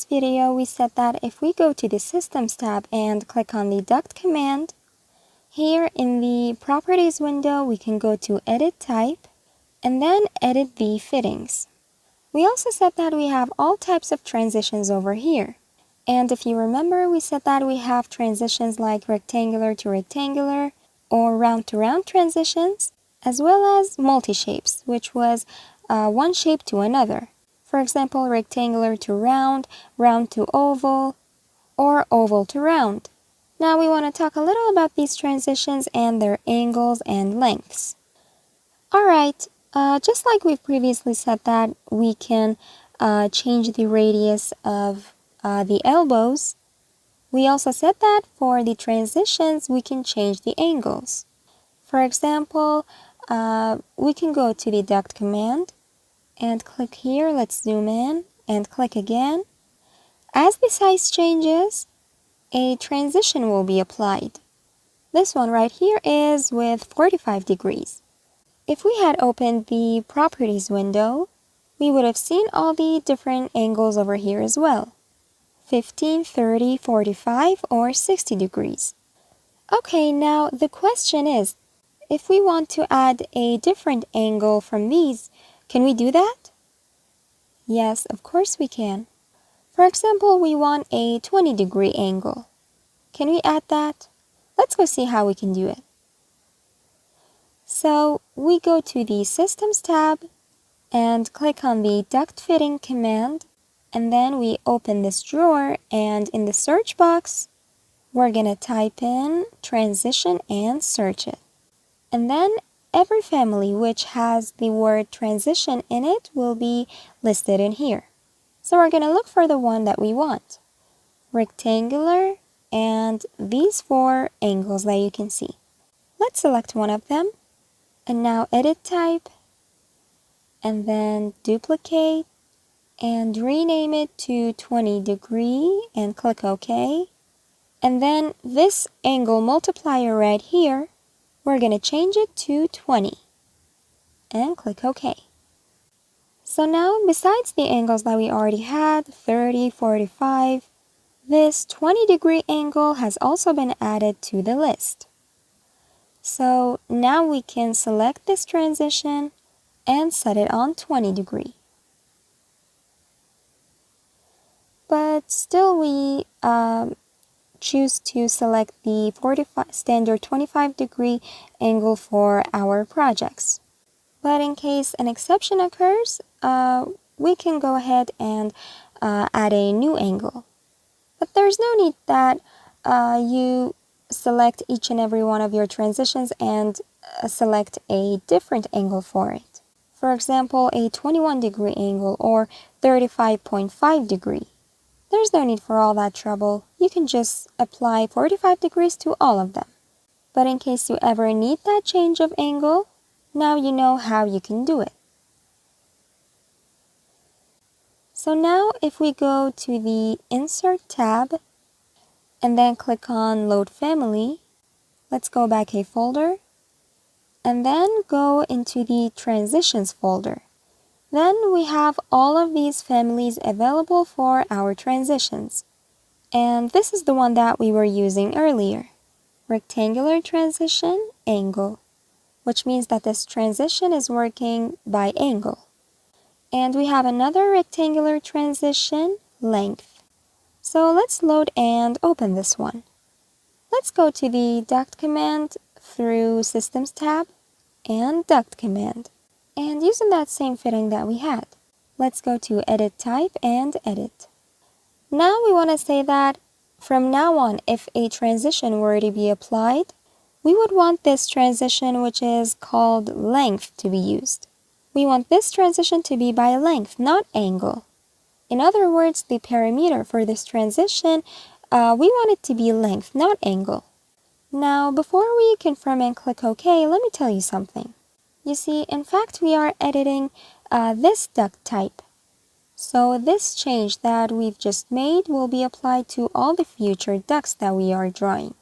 previous video, we said that if we go to the Systems tab and click on the Duct command, here in the Properties window, we can go to Edit Type and then edit the fittings. We also said that we have all types of transitions over here. And if you remember, we said that we have transitions like rectangular to rectangular or round to round transitions, as well as multi-shapes, which was one shape to another. For example, rectangular to round, round to oval, or oval to round. Now we want to talk a little about these transitions and their angles and lengths. Alright, just like we've previously said that we can change the radius of the elbows, we also said that for the transitions we can change the angles. For example, we can go to the Duct command and click here. Let's zoom in and click again. As the size changes, a transition will be applied. This one right here is with 45 degrees. If we had opened the Properties window, we would have seen all the different angles over here as well. 15, 30, 45, or 60 degrees. Okay, now the question is, if we want to add a different angle from these, can we do that? Yes, of course we can. For example, we want a 20-degree angle. Can we add that? Let's go see how we can do it. So we go to the Systems tab and click on the Duct Fitting command, and then we open this drawer, and in the search box, we're gonna type in transition and search it. And then every family which has the word transition in it will be listed in here. So we're gonna look for the one that we want. Rectangular and these 4 angles that you can see. Let's select one of them. And now edit type, and then duplicate, and rename it to 20 degree, and click OK. And then this angle multiplier right here, we're going to change it to 20, and click OK. So now, besides the angles that we already had, 30, 45, this 20-degree angle has also been added to the list. So now we can select this transition and set it on 20 degree. But still we choose to select the standard 25-degree angle for our projects. But in case an exception occurs, we can go ahead and add a new angle. But there's no need that you select each and every one of your transitions and select a different angle for it. For example, a 21-degree angle or 35.5 degree. There's no need for all that trouble. You can just apply 45 degrees to all of them. But in case you ever need that change of angle, now you know how you can do it. So now if we go to the Insert tab and then click on Load Family, let's go back a folder and then go into the Transitions folder. Then we have all of these families available for our transitions. And this is the one that we were using earlier. Rectangular transition, angle, which means that this transition is working by angle. And we have another rectangular transition, length. So let's load and open this one. Let's go to the Duct command through Systems tab and Duct command. And using that same fitting that we had, let's go to Edit Type and Edit. Now we want to say that from now on, if a transition were to be applied, we would want this transition, which is called length, to be used. We want this transition to be by length, not angle. In other words, the parameter for this transition, we want it to be length, not angle. Now, before we confirm and click OK, let me tell you something. You see, in fact, we are editing this duct type. So this change that we've just made will be applied to all the future ducts that we are drawing.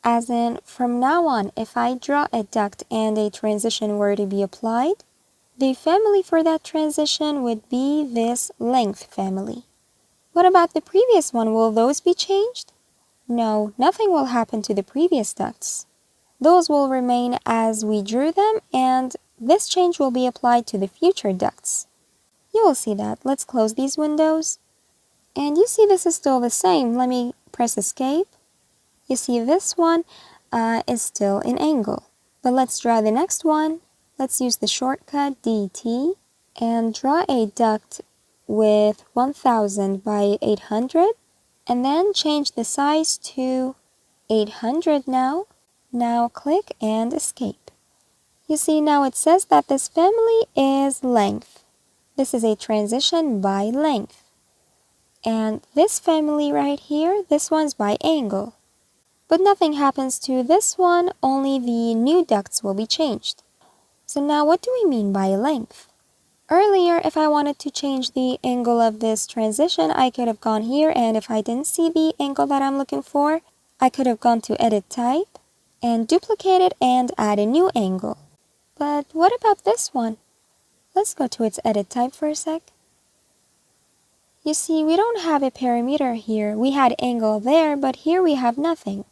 As in, from now on, if I draw a duct and a transition were to be applied, the family for that transition would be this length family, What about the previous one? Will those be changed? No, nothing will happen to the previous ducts. Those will remain as we drew them, and this change will be applied to the future ducts. You will see that. Let's close these windows. And you see this is still the same. Let me press escape. You see this one is still in angle. But let's draw the next one. Let's use the shortcut DT and draw a duct with 1000 by 800 and then change the size to 800 now. Now click and escape. You see now it says that this family is length. This is a transition by length. And this family right here, this one's by angle. But nothing happens to this one, only the new ducts will be changed. So now what do we mean by length? Earlier, if I wanted to change the angle of this transition, I could have gone here, and if I didn't see the angle that I'm looking for, I could have gone to Edit Type and duplicate it and add a new angle. But what about this one? Let's go to its Edit Type for a sec. You see, we don't have a parameter here. We had angle there, but here we have nothing.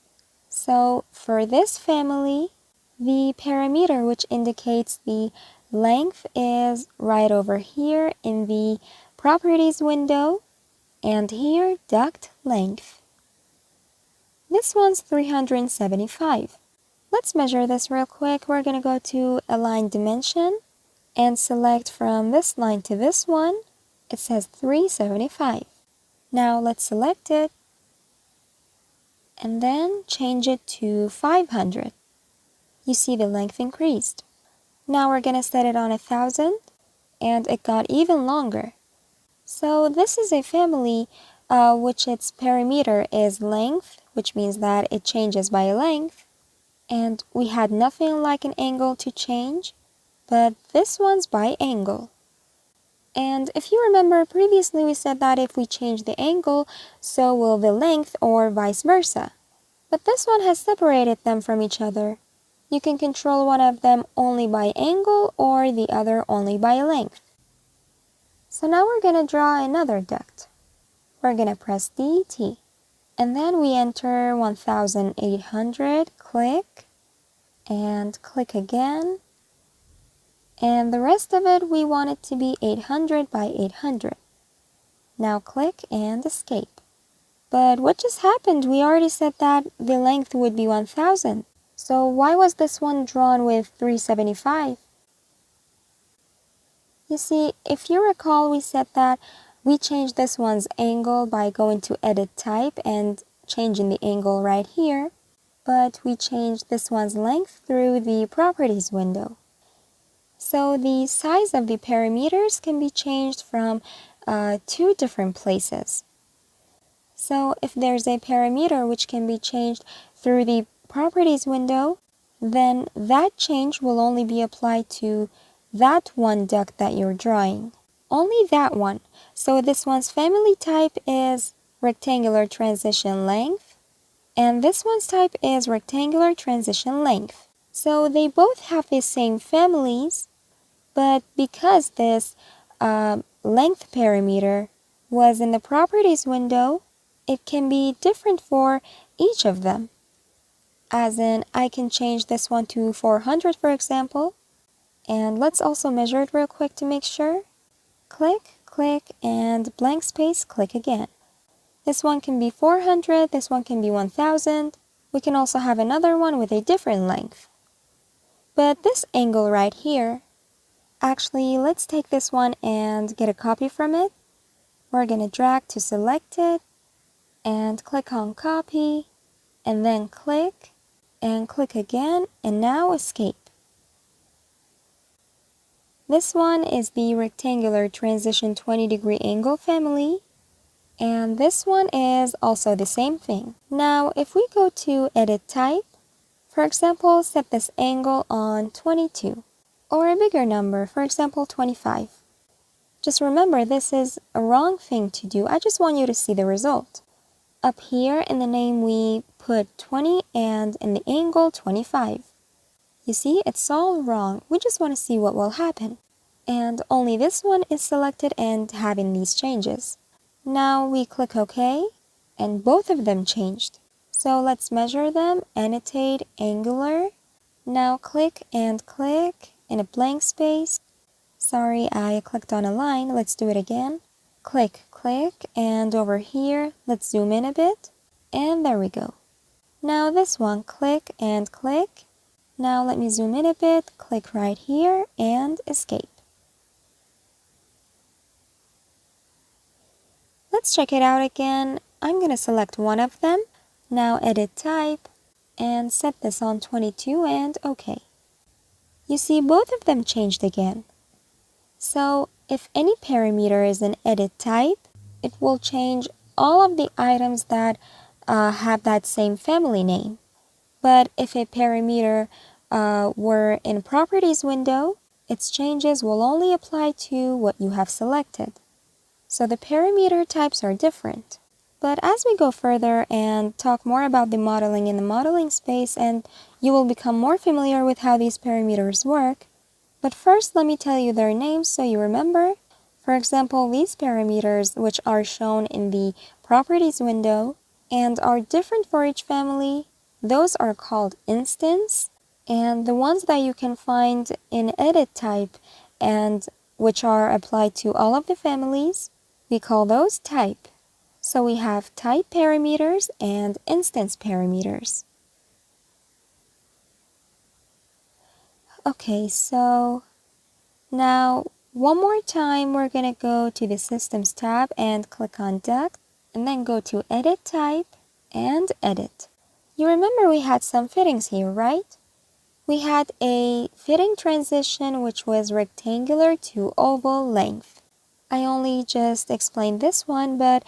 So for this family, the parameter which indicates the length is right over here in the Properties window, and here duct length. This one's 375. Let's measure this real quick. We're going to go to Align Dimension and select from this line to this one. It says 375. Now let's select it and then change it to 500. You see the length increased. Now we're going to set it on 1000 and it got even longer. So this is a family which its parameter is length, which means that it changes by length. And we had nothing like an angle to change, but this one's by angle. And if you remember previously we said that if we change the angle, so will the length or vice versa. But this one has separated them from each other. You can control one of them only by angle or the other only by length. So now we're going to draw another duct. We're going to press DT. And then we enter 1800, click, and click again. And the rest of it, we want it to be 800 by 800. Now click and escape. But what just happened? We already said that the length would be 1000. So why was this one drawn with 375? You see, if you recall, we said that we changed this one's angle by going to Edit Type and changing the angle right here. But we changed this one's length through the Properties window. So the size of the parameters can be changed from two different places. So if there's a parameter which can be changed through the Properties window, then that change will only be applied to that one duct that you're drawing. Only that one. So this one's family type is rectangular transition length, and this one's type is rectangular transition length. So they both have the same families, but because this length parameter was in the Properties window, it can be different for each of them. As in, I can change this one to 400, for example. And let's also measure it real quick to make sure. Click, click, and blank space, click again. This one can be 400, this one can be 1000. We can also have another one with a different length. But this angle right here, actually, let's take this one and get a copy from it. We're going to drag to select it and click on copy and then click and click again and now escape. This one is the rectangular transition 20-degree angle family, and this one is also the same thing. Now if we go to Edit Type, for example, set this angle on 22 or a bigger number, for example 25. Just remember, this is a wrong thing to do. I just want you to see the result. Up here in the name we put 20 and in the angle 25. You see, it's all wrong. We just want to see what will happen. And only this one is selected and having these changes. Now we click OK, and both of them changed. So let's measure them, annotate angular. Now click and click in a blank space. Sorry, I clicked on a line. Let's do it again. Click, click, and over here, let's zoom in a bit. And there we go. Now this one, click and click. Now let me zoom in a bit, click right here, and escape. Let's check it out again. I'm going to select one of them. Now edit type, and set this on 22 and OK. You see both of them changed again. So if any parameter is an edit type, it will change all of the items that have that same family name. But if a parameter were in Properties window, its changes will only apply to what you have selected. So the parameter types are different. But as we go further and talk more about the modeling in the modeling space, and you will become more familiar with how these parameters work. But first, let me tell you their names so you remember. For example, these parameters, which are shown in the Properties window and are different for each family, those are called instance. And the ones that you can find in edit type and which are applied to all of the families, we call those type. So we have type parameters and instance parameters. Okay, so now one more time we're going to go to the Systems tab and click on Duct, and then go to Edit Type and Edit. You remember we had some fittings here, right? We had a fitting transition which was rectangular to oval length. I only just explained this one, but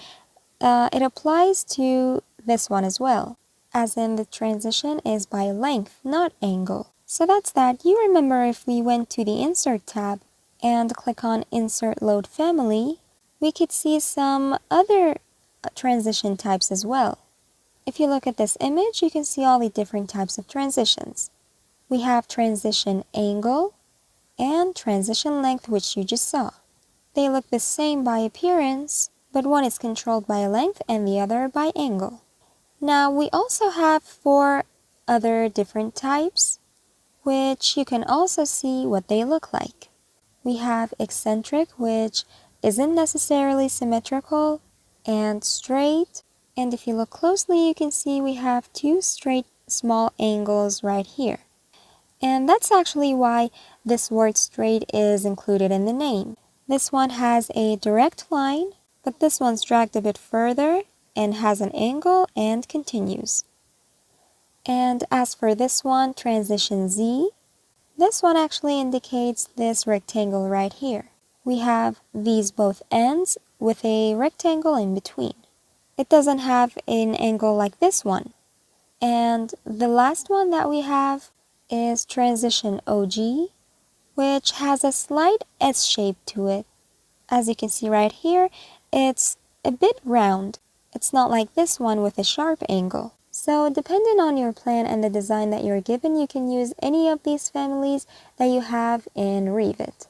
it applies to this one as well, as in the transition is by length, not angle. So that's that. You remember if we went to the Insert tab and click on Insert Load Family, we could see some other transition types as well. If you look at this image, you can see all the different types of transitions. We have transition angle and transition length, which you just saw. They look the same by appearance, but one is controlled by length and the other by angle. Now we also have 4 other different types, which you can also see what they look like. We have eccentric, which isn't necessarily symmetrical, and straight. And if you look closely, you can see we have 2 straight small angles right here. And that's actually why this word straight is included in the name. This one has a direct line, but this one's dragged a bit further and has an angle and continues. And as for this one, transition Z, this one actually indicates this rectangle right here. We have these both ends with a rectangle in between. It doesn't have an angle like this one. And the last one that we have is transition OG, which has a slight S shape to it. As you can see right here, it's a bit round. It's not like this one with a sharp angle. So depending on your plan and the design that you're given, you can use any of these families that you have in Revit.